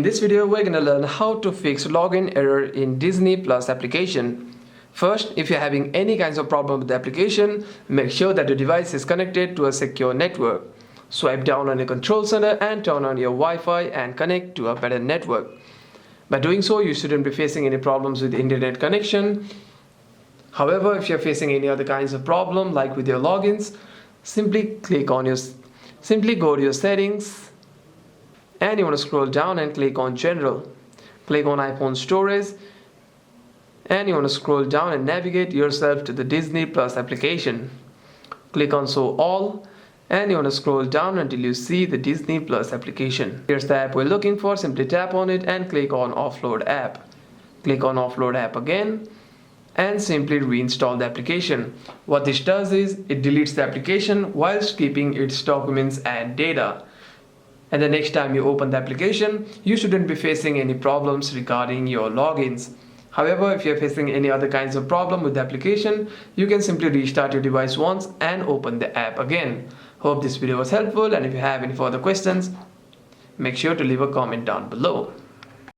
this video, we're going to learn how to fix login error in Disney Plus application. First, if you're having any kinds of problem with the application, make sure that your device is connected to a secure network. Swipe down on your control center and turn on your Wi-Fi and connect to a better network. By doing so, you shouldn't be facing any problems with internet connection. However, if you're facing any other kinds of problem like with your logins, simply go to your settings and you want to scroll down and click on General. Click on iPhone Storage and you want to scroll down and navigate yourself to the Disney Plus application. Click on Show All and you want to scroll down until you see the Disney Plus application. Here's the app we're looking for. Simply tap on it and click on Offload App. Click on Offload App again and simply reinstall the application. What this does is it deletes the application whilst keeping its documents and data. And the next time you open the application, you shouldn't be facing any problems regarding your logins. However, if you're facing any other kinds of problem with the application, you can simply restart your device once and open the app again. Hope this video was helpful, and if you have any further questions, make sure to leave a comment down below.